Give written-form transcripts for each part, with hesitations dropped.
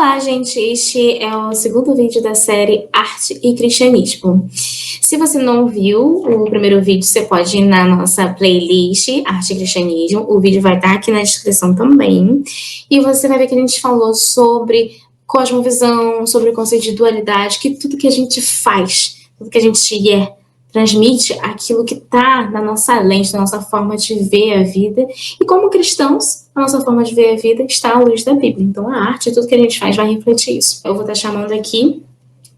Olá, gente! Este é o segundo vídeo da série Arte e Cristianismo. Se você não viu o primeiro vídeo, você pode ir na nossa playlist Arte e Cristianismo. O vídeo vai estar aqui na descrição também. E você vai ver que a gente falou sobre cosmovisão, sobre o conceito de dualidade, que tudo que a gente faz, tudo que a gente é, transmite aquilo que está na nossa lente, na nossa forma de ver a vida. E como cristãos, a nossa forma de ver a vida está à luz da Bíblia. Então a arte, tudo que a gente faz vai refletir isso. Eu vou estar chamando aqui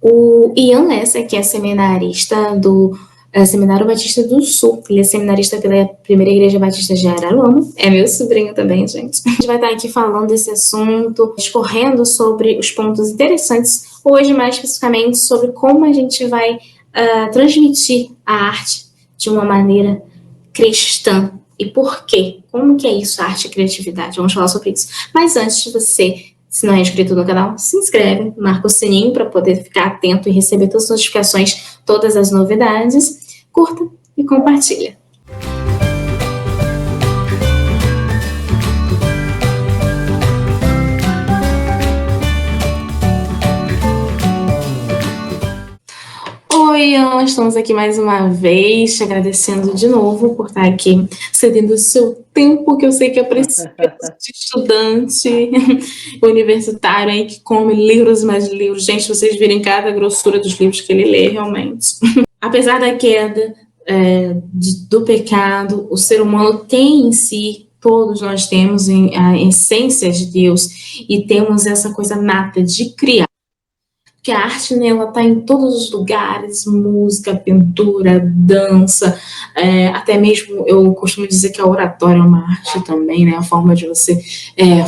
o Ian Lessa, que é seminarista do Seminário Batista do Sul. Ele é seminarista pela Primeira Igreja Batista de Araruama. É meu sobrinho também, gente. A gente vai estar aqui falando desse assunto, discorrendo sobre os pontos interessantes, hoje mais especificamente sobre como a gente vai transmitir a arte de uma maneira cristã. E por quê? Como que é isso, arte e criatividade? Vamos falar sobre isso. Mas antes de você, se não é inscrito no canal, se inscreve, marca o sininho para poder ficar atento e receber todas as notificações, todas as novidades. Curta e compartilha. Oi, estamos aqui mais uma vez, te agradecendo de novo por estar aqui, cedendo o seu tempo, que eu sei que é precioso de estudante universitário aí que come livros e mais livros. Gente, vocês virem cada grossura dos livros que ele lê, realmente. Apesar da queda do pecado, o ser humano tem em si, todos nós temos a essência de Deus e temos essa coisa nata de criar. Porque a arte, né, ela está em todos os lugares, música, pintura, dança, até mesmo eu costumo dizer que a oratória é uma arte também, né, a forma de você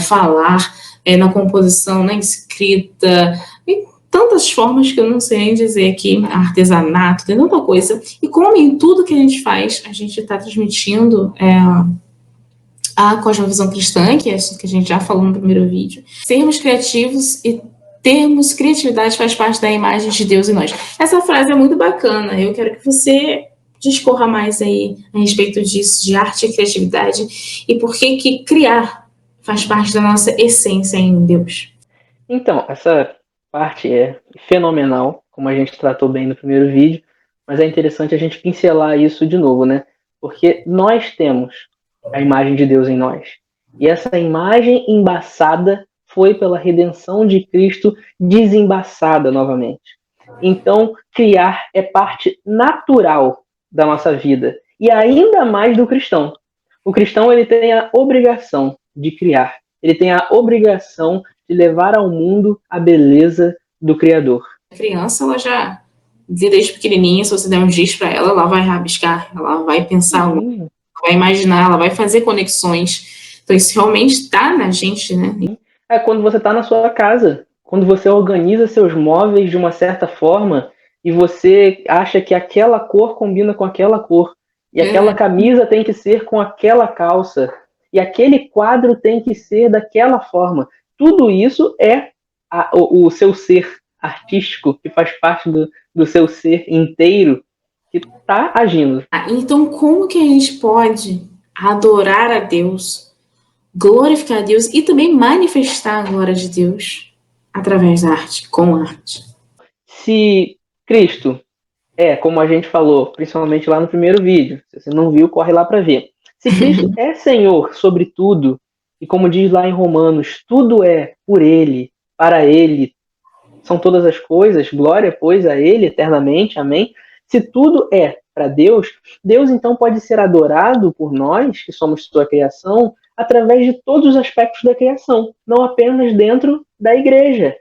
falar, na composição, na escrita, e tantas formas que eu não sei nem dizer aqui, artesanato, tem tanta coisa, e como em tudo que a gente faz, a gente está transmitindo a cosmovisão cristã, que é isso que a gente já falou no primeiro vídeo, sermos criativos e termos criatividade faz parte da imagem de Deus em nós. Essa frase é muito bacana, eu quero que você discorra mais aí a respeito disso, de arte e criatividade, e por que criar faz parte da nossa essência em Deus. Então, essa parte é fenomenal, como a gente tratou bem no primeiro vídeo, mas é interessante a gente pincelar isso de novo, né? Porque nós temos a imagem de Deus em nós. E essa imagem embaçada foi pela redenção de Cristo desembaçada novamente. Então, criar é parte natural da nossa vida, e ainda mais do cristão. O cristão, ele tem a obrigação de criar, ele tem a obrigação de levar ao mundo a beleza do Criador. A criança, ela já, desde pequenininha, se você der um giz para ela, ela vai rabiscar, ela vai pensar, ela vai imaginar, ela vai fazer conexões. Então isso realmente está na gente, né? É quando você está na sua casa, quando você organiza seus móveis de uma certa forma e você acha que aquela cor combina com aquela cor, e aquela camisa tem que ser com aquela calça, e aquele quadro tem que ser daquela forma. Tudo isso é o seu ser artístico, que faz parte do seu ser inteiro, que está agindo. Então, como que a gente pode adorar a Deus, glorificar a Deus e também manifestar a glória de Deus através da arte, com arte? Se Cristo como a gente falou, principalmente lá no primeiro vídeo, se você não viu, corre lá para ver. Se Cristo é Senhor sobre tudo, e como diz lá em Romanos, tudo é por Ele, para Ele, são todas as coisas, glória, pois, a Ele eternamente, amém? Se tudo é para Deus, Deus então pode ser adorado por nós, que somos sua criação, através de todos os aspectos da criação, não apenas dentro da igreja.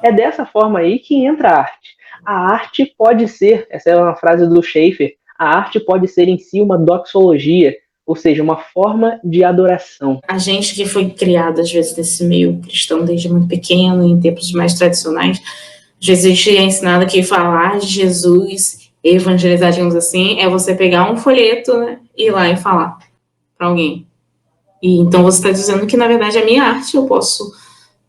É dessa forma aí que entra a arte. A arte pode ser, essa é uma frase do Schaeffer, a arte pode ser em si uma doxologia, ou seja, uma forma de adoração. A gente que foi criado, às vezes, nesse meio cristão desde muito pequeno, em tempos mais tradicionais, às vezes a gente é ensinado que falar de Jesus, evangelizar, digamos assim, é você pegar um folheto, né, e ir lá e falar para alguém. E então você está dizendo que, na verdade, a minha arte eu posso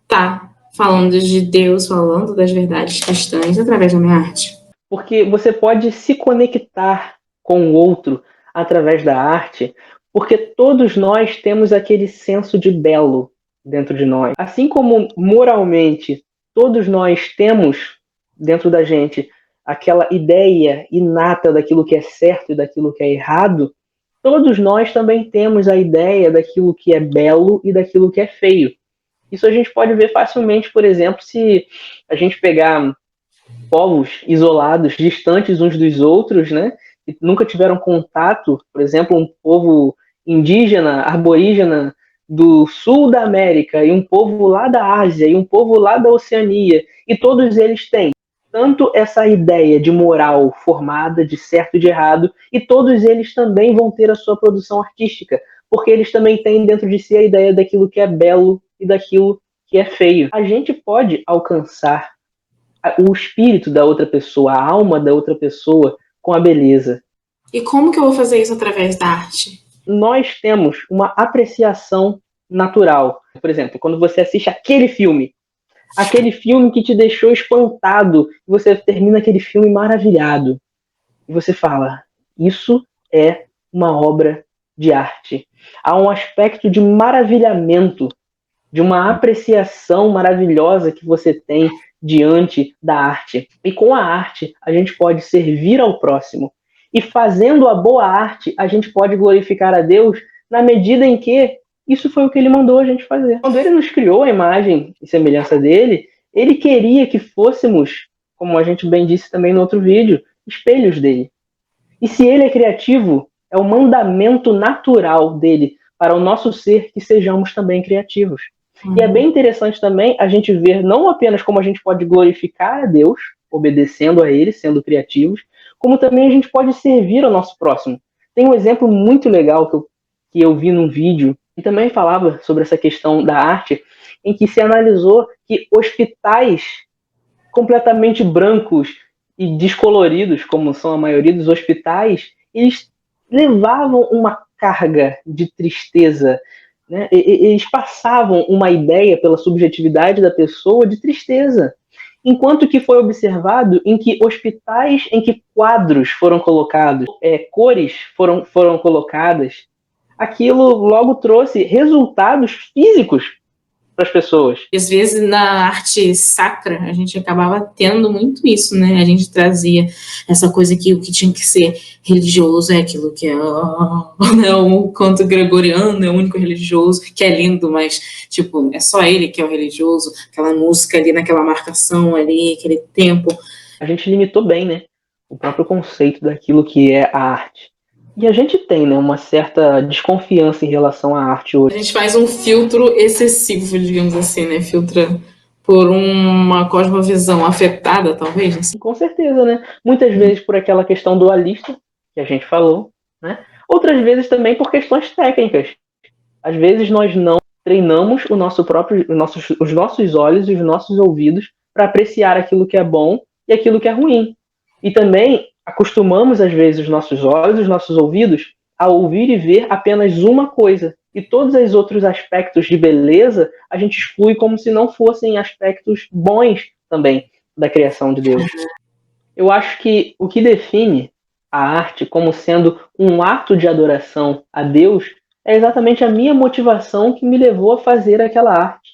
estar falando de Deus, falando das verdades cristãs através da minha arte. Porque você pode se conectar com o outro através da arte, porque todos nós temos aquele senso de belo, dentro de nós. Assim como moralmente todos nós temos dentro da gente aquela ideia inata daquilo que é certo e daquilo que é errado, todos nós também temos a ideia daquilo que é belo e daquilo que é feio. Isso a gente pode ver facilmente, por exemplo, se a gente pegar povos isolados, distantes uns dos outros, né? Que nunca tiveram contato, por exemplo, um povo indígena, arborígena do sul da América e um povo lá da Ásia e um povo lá da Oceania, e todos eles têm tanto essa ideia de moral formada, de certo e de errado, e todos eles também vão ter a sua produção artística, porque eles também têm dentro de si a ideia daquilo que é belo e daquilo que é feio. A gente pode alcançar o espírito da outra pessoa, a alma da outra pessoa com a beleza. E como que eu vou fazer isso através da arte? Nós temos uma apreciação natural. Por exemplo, quando você assiste aquele filme que te deixou espantado, você termina aquele filme maravilhado, e você fala, isso é uma obra de arte. Há um aspecto de maravilhamento, de uma apreciação maravilhosa que você tem diante da arte. E com a arte, a gente pode servir ao próximo. E fazendo a boa arte, a gente pode glorificar a Deus na medida em que isso foi o que ele mandou a gente fazer. Quando ele nos criou a imagem e semelhança dele, ele queria que fôssemos, como a gente bem disse também no outro vídeo, espelhos dele. E se ele é criativo, é o mandamento natural dele para o nosso ser que sejamos também criativos. E é bem interessante também a gente ver não apenas como a gente pode glorificar a Deus, obedecendo a Ele, sendo criativos, como também a gente pode servir ao nosso próximo. Tem um exemplo muito legal que eu vi num vídeo, e também falava sobre essa questão da arte, em que se analisou que hospitais completamente brancos e descoloridos, como são a maioria dos hospitais, eles levavam uma carga de tristeza, né? Eles passavam uma ideia pela subjetividade da pessoa de tristeza. Enquanto que foi observado em que hospitais em que quadros foram colocados, cores foram colocadas, aquilo logo trouxe resultados físicos para as pessoas. Às vezes, na arte sacra, a gente acabava tendo muito isso, né? A gente trazia essa coisa que o que tinha que ser religioso é aquilo que é né? O canto gregoriano é o único religioso, que é lindo, mas, tipo, é só ele que é o religioso, aquela música ali, naquela marcação ali, aquele tempo. A gente limitou bem, né? O próprio conceito daquilo que é a arte. E a gente tem, né, uma certa desconfiança em relação à arte hoje. A gente faz um filtro excessivo, digamos assim, né? Filtra por uma cosmovisão afetada, talvez? Assim. Com certeza, né? Muitas vezes por aquela questão dualista que a gente falou, né? Outras vezes também por questões técnicas. Às vezes nós não treinamos os nossos olhos e os nossos ouvidos para apreciar aquilo que é bom e aquilo que é ruim. E também acostumamos, às vezes, os nossos olhos e os nossos ouvidos a ouvir e ver apenas uma coisa. E todos os outros aspectos de beleza a gente exclui como se não fossem aspectos bons também da criação de Deus. Eu acho que o que define a arte como sendo um ato de adoração a Deus é exatamente a minha motivação que me levou a fazer aquela arte.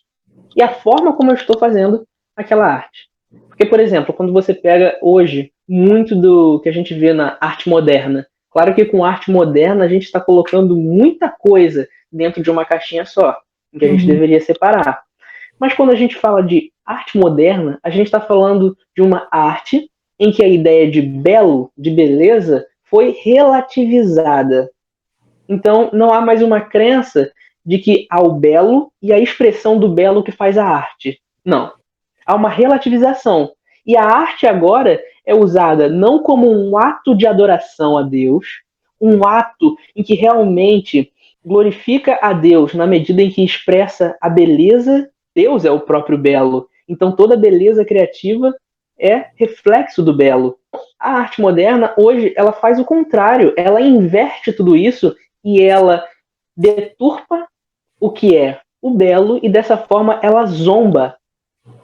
E a forma como eu estou fazendo aquela arte. Porque, por exemplo, quando você pega hoje muito do que a gente vê na arte moderna, claro que com arte moderna a gente está colocando muita coisa dentro de uma caixinha só, em que a gente deveria separar. Mas quando a gente fala de arte moderna, a gente está falando de uma arte em que a ideia de belo, de beleza, foi relativizada. Então, não há mais uma crença de que há o belo e a expressão do belo que faz a arte. Não. Há uma relativização. E a arte agora é usada não como um ato de adoração a Deus, um ato em que realmente glorifica a Deus na medida em que expressa a beleza. Deus é o próprio belo. Então, toda beleza criativa é reflexo do belo. A arte moderna, hoje, ela faz o contrário. Ela inverte tudo isso e ela deturpa o que é o belo e, dessa forma, ela zomba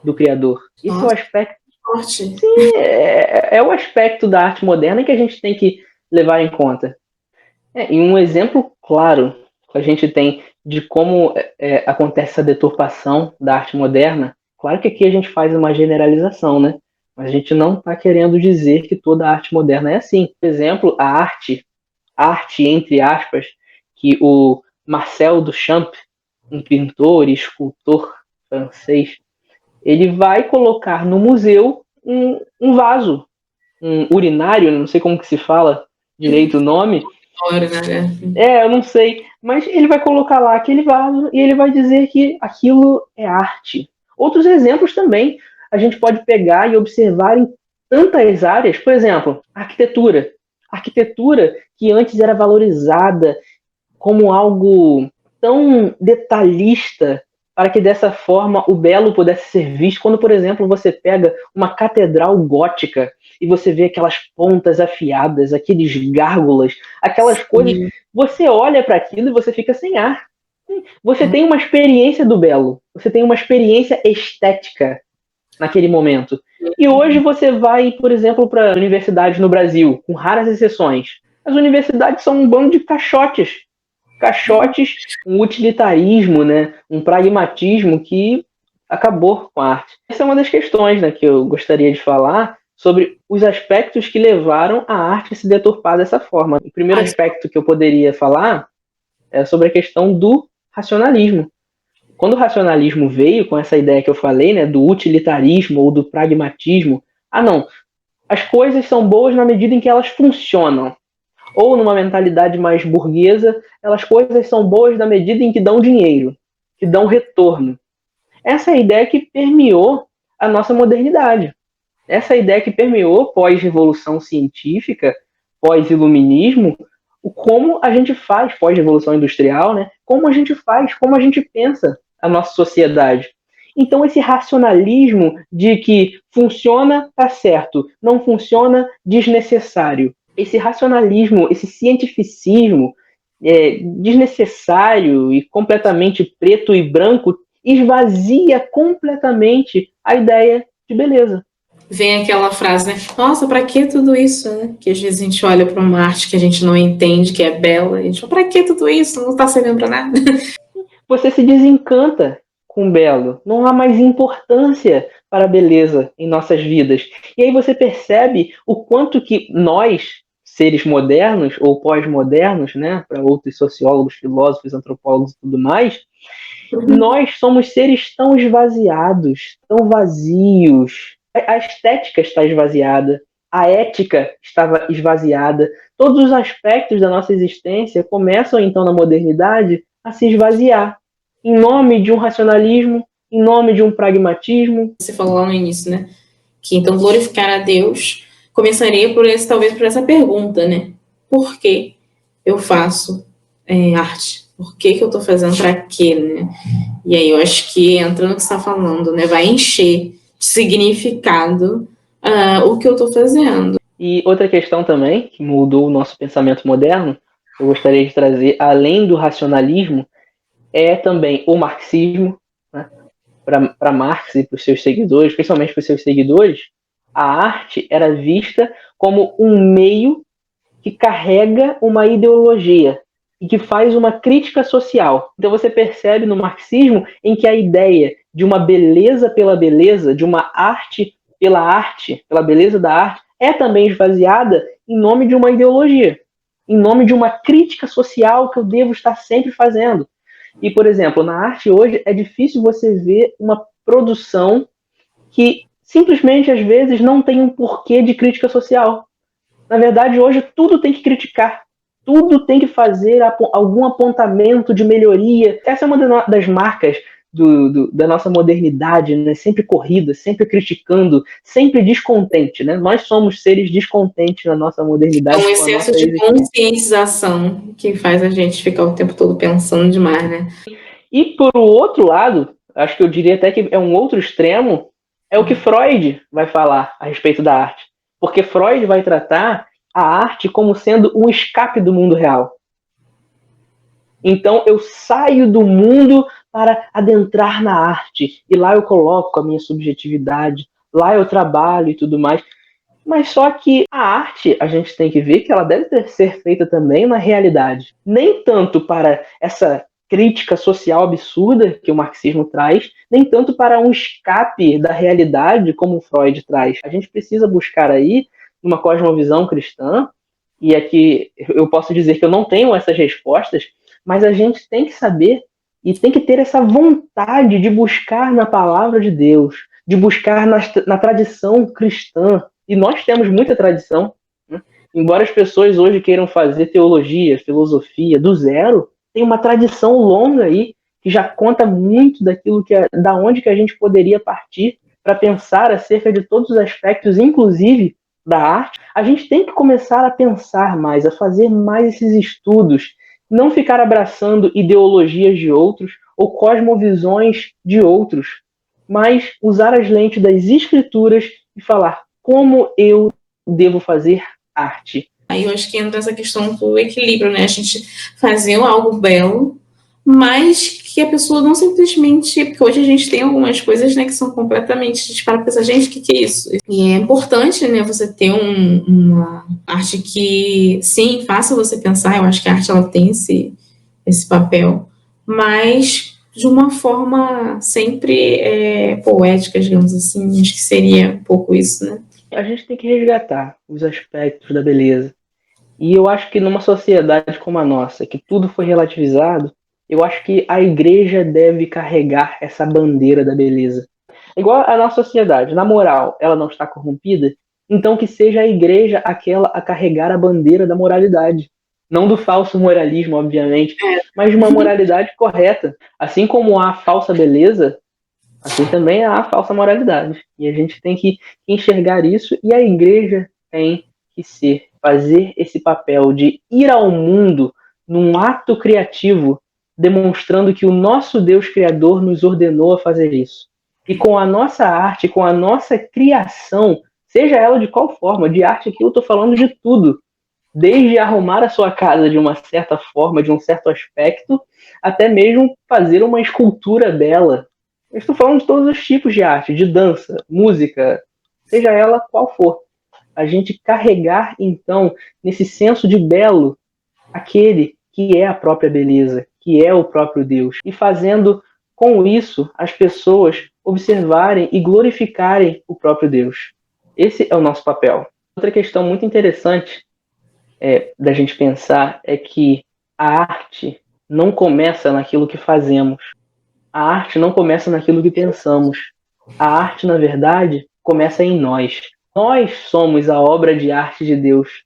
do Criador. Esse é o aspecto... Sim, é o aspecto da arte moderna que a gente tem que levar em conta. E um exemplo claro que a gente tem de como acontece essa deturpação da arte moderna. Claro que aqui a gente faz uma generalização, né? Mas a gente não está querendo dizer que toda a arte moderna é assim. Por exemplo, a arte entre aspas, que o Marcel Duchamp, um pintor e escultor francês, ele vai colocar no museu um vaso, um urinário, não sei como que se fala direito o nome. Eu não sei, mas ele vai colocar lá aquele vaso e ele vai dizer que aquilo é arte. Outros exemplos também a gente pode pegar e observar em tantas áreas, por exemplo, arquitetura. Arquitetura que antes era valorizada como algo tão detalhista para que dessa forma o belo pudesse ser visto. Quando, por exemplo, você pega uma catedral gótica e você vê aquelas pontas afiadas, aqueles gárgulas, aquelas coisas, você olha para aquilo e você fica sem ar. Você tem uma experiência do belo, você tem uma experiência estética naquele momento. E hoje você vai, por exemplo, para universidades no Brasil, com raras exceções. As universidades são um bando de caixotes, um utilitarismo, né? Um pragmatismo que acabou com a arte. Essa é uma das questões, né, que eu gostaria de falar sobre os aspectos que levaram a arte a se deturpar dessa forma. O primeiro aspecto que eu poderia falar é sobre a questão do racionalismo. Quando o racionalismo veio com essa ideia que eu falei, né, do utilitarismo ou do pragmatismo, não, as coisas são boas na medida em que elas funcionam. Ou numa mentalidade mais burguesa, as coisas são boas na medida em que dão dinheiro, que dão retorno. Essa é a ideia que permeou a nossa modernidade. Essa é a ideia que permeou pós-revolução científica, pós-iluminismo, como a gente faz, pós-revolução industrial, né? Como a gente faz, como a gente pensa a nossa sociedade. Então, esse racionalismo de que funciona, tá certo, não funciona, desnecessário. Esse racionalismo, esse cientificismo desnecessário e completamente preto e branco esvazia completamente a ideia de beleza. Vem aquela frase, né? Nossa, pra que tudo isso, né? Que às vezes a gente olha para uma arte que a gente não entende, que é bela, e a gente fala, pra que tudo isso? Não tá servindo pra nada. Você se desencanta com o belo. Não há mais importância para a beleza em nossas vidas. E aí você percebe o quanto que nós, seres modernos ou pós-modernos, né, para outros sociólogos, filósofos, antropólogos e tudo mais, nós somos seres tão esvaziados, tão vazios. A estética está esvaziada, a ética estava esvaziada. Todos os aspectos da nossa existência começam então na modernidade a se esvaziar, em nome de um racionalismo, em nome de um pragmatismo. Você falou lá no início, né? Que então glorificar a Deus começaria talvez por essa pergunta, né? Por que eu faço arte? Por que eu estou fazendo para quê, né? E aí eu acho que entra no que você está falando, né? Vai encher de significado o que eu estou fazendo. E outra questão também, que mudou o nosso pensamento moderno, eu gostaria de trazer, além do racionalismo, é também o marxismo, né? Para Marx e para os seus seguidores, principalmente para os seus seguidores, a arte era vista como um meio que carrega uma ideologia e que faz uma crítica social. Então você percebe no marxismo em que a ideia de uma beleza pela beleza, de uma arte, pela beleza da arte, é também esvaziada em nome de uma ideologia, em nome de uma crítica social que eu devo estar sempre fazendo. E, por exemplo, na arte hoje é difícil você ver uma produção que simplesmente, às vezes, não tem um porquê de crítica social. Na verdade, hoje tudo tem que criticar. Tudo tem que fazer algum apontamento de melhoria. Essa é uma das marcas da nossa modernidade, né? Sempre corrida, sempre criticando, sempre descontente. Né? Nós somos seres descontentes na nossa modernidade. É um excesso de conscientização que faz a gente ficar o tempo todo pensando demais, né? E por outro lado, acho que eu diria até que é um outro extremo, é o que Freud vai falar a respeito da arte. Porque Freud vai tratar a arte como sendo um escape do mundo real. Então eu saio do mundo para adentrar na arte. E lá eu coloco a minha subjetividade, lá eu trabalho e tudo mais. Mas só que a arte, a gente tem que ver que ela deve ser feita também na realidade. Nem tanto para essa crítica social absurda que o marxismo traz, nem tanto para um escape da realidade como o Freud traz. A gente precisa buscar aí uma cosmovisão cristã, e aqui eu posso dizer que eu não tenho essas respostas, mas a gente tem que saber e tem que ter essa vontade de buscar na palavra de Deus, de buscar na tradição cristã. E nós temos muita tradição, né? Embora as pessoas hoje queiram fazer teologia, filosofia do zero, tem uma tradição longa aí que já conta muito daquilo da onde que a gente poderia partir para pensar acerca de todos os aspectos, inclusive da arte. A gente tem que começar a pensar mais, a fazer mais esses estudos, não ficar abraçando ideologias de outros ou cosmovisões de outros, mas usar as lentes das escrituras e falar como eu devo fazer arte. Aí eu acho que entra essa questão do equilíbrio, né? A gente fazer algo belo, mas que a pessoa não simplesmente... Porque hoje a gente tem algumas coisas, né, que são completamente... A gente para pensar, gente, o que é isso? E é importante, né, você ter uma arte que, sim, faça você pensar. Eu acho que a arte, ela tem esse papel, mas de uma forma sempre poética, digamos assim. Acho que seria um pouco isso, né? A gente tem que resgatar os aspectos da beleza. E eu acho que numa sociedade como a nossa, que tudo foi relativizado, eu acho que a igreja deve carregar essa bandeira da beleza. Igual a nossa sociedade, na moral, ela não está corrompida, então que seja a igreja aquela a carregar a bandeira da moralidade. Não do falso moralismo, obviamente, mas de uma moralidade correta. Assim como há falsa beleza, assim também há falsa moralidade. E a gente tem que enxergar isso, e a igreja tem que fazer esse papel de ir ao mundo num ato criativo, demonstrando que o nosso Deus Criador nos ordenou a fazer isso. E com a nossa arte, com a nossa criação, seja ela de qual forma, de arte aqui eu estou falando de tudo, desde arrumar a sua casa de uma certa forma, de um certo aspecto, até mesmo fazer uma escultura bela. Eu estou falando de todos os tipos de arte, de dança, música, seja ela qual for. A gente carregar, então, nesse senso de belo, aquele que é a própria beleza, que é o próprio Deus. E fazendo com isso as pessoas observarem e glorificarem o próprio Deus. Esse é o nosso papel. Outra questão muito interessante da gente pensar é que a arte não começa naquilo que fazemos. A arte não começa naquilo que pensamos. A arte, na verdade, começa em nós. Nós somos a obra de arte de Deus.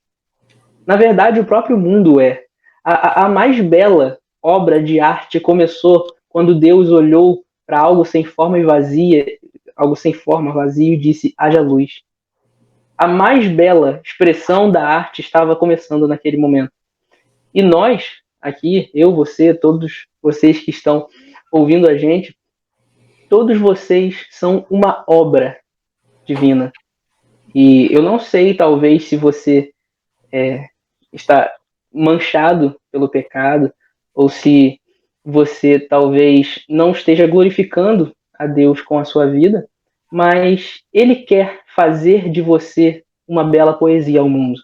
Na verdade, o próprio mundo é. A mais bela obra de arte começou quando Deus olhou para algo sem forma e vazia, algo sem forma, vazio, e disse: haja luz. A mais bela expressão da arte estava começando naquele momento. E nós, aqui, eu, você, todos vocês que estão ouvindo a gente, todos vocês são uma obra divina. E eu não sei, talvez, se você está manchado pelo pecado, ou se você talvez não esteja glorificando a Deus com a sua vida, mas Ele quer fazer de você uma bela poesia ao mundo.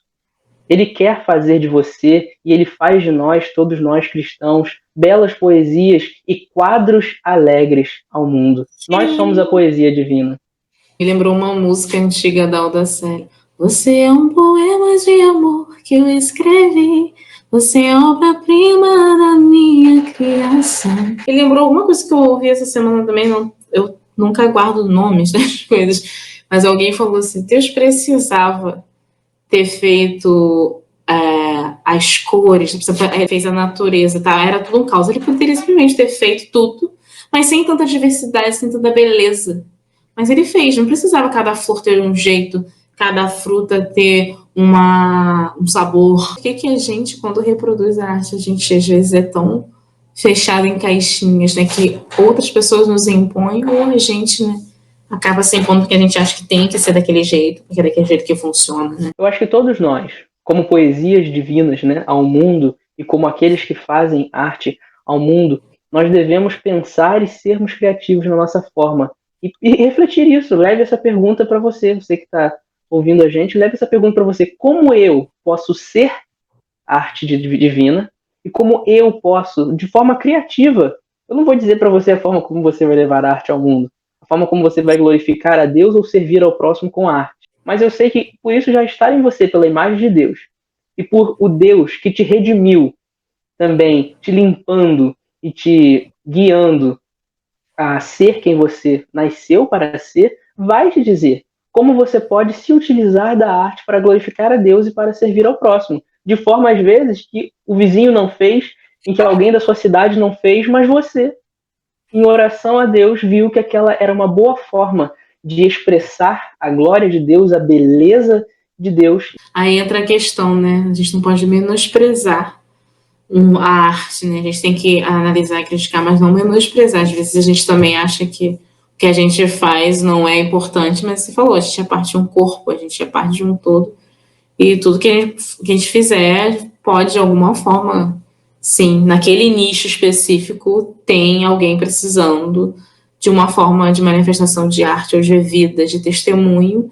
Ele quer fazer de você, e Ele faz de nós, todos nós cristãos, belas poesias e quadros alegres ao mundo. Nós somos a poesia divina. Me lembrou uma música antiga da Aldacélia. Você é um poema de amor que eu escrevi. Você é obra-prima da minha criação. E lembrou alguma coisa que eu ouvi essa semana também. Eu nunca guardo nomes das coisas. Mas alguém falou assim, Deus precisava ter feito as cores, fez a natureza, tá? Era tudo um caos. Ele poderia simplesmente ter feito tudo, mas sem tanta diversidade, sem tanta beleza. Mas ele fez, não precisava cada flor ter um jeito, cada fruta ter um sabor. Por que a gente, quando reproduz a arte, a gente às vezes é tão fechado em caixinhas, né, que outras pessoas nos impõem, ou a gente, né, acaba se impondo porque a gente acha que tem que ser daquele jeito, porque é daquele jeito que funciona, né? Eu acho que todos nós, como poesias divinas, né, ao mundo, e como aqueles que fazem arte ao mundo, nós devemos pensar e sermos criativos na nossa forma. E refletir isso, leve essa pergunta para você que está ouvindo a gente, leve essa pergunta para você: como eu posso ser arte divina? e como eu posso, de forma criativa, eu não vou dizer para você a forma como você vai levar a arte ao mundo, a forma como você vai glorificar a Deus ou servir ao próximo com a arte. Mas eu sei que por isso já está em você, pela imagem de Deus, e por o Deus que te redimiu, também te limpando e te guiando a ser quem você nasceu para ser, vai te dizer como você pode se utilizar da arte para glorificar a Deus e para servir ao próximo, de forma às vezes que o vizinho não fez, em que alguém da sua cidade não fez, mas você, em oração a Deus, viu que aquela era uma boa forma de expressar a glória de Deus, a beleza de Deus. Aí entra a questão, né? A gente não pode menosprezar a arte, né? A gente tem que analisar e criticar, mas não menosprezar. Às vezes a gente também acha que o que a gente faz não é importante, mas você falou, a gente é parte de um corpo, a gente é parte de um todo, e tudo que a gente fizer pode, de alguma forma, sim, naquele nicho específico, tem alguém precisando de uma forma de manifestação de arte ou de vida, de testemunho,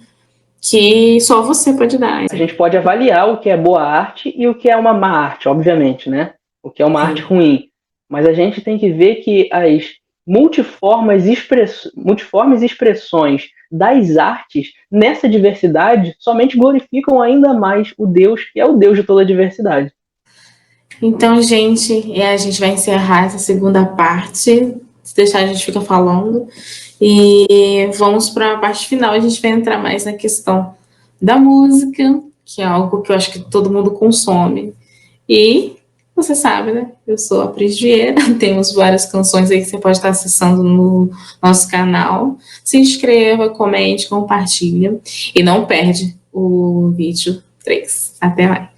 que só você pode dar. A gente pode avaliar o que é boa arte e o que é uma má arte, obviamente, né? O que é uma arte ruim. Mas a gente tem que ver que as multiformes expressões das artes, nessa diversidade, somente glorificam ainda mais o Deus, que é o Deus de toda a diversidade. Então, gente, a gente vai encerrar essa segunda parte. Se deixar, a gente fica falando. E vamos para a parte final. A gente vai entrar mais na questão da música, que é algo que eu acho que todo mundo consome. E você sabe, né? Eu sou a Pris Vieira. Temos várias canções aí que você pode estar acessando no nosso canal. Se inscreva, comente, compartilha. E não perde o vídeo 3. Até mais.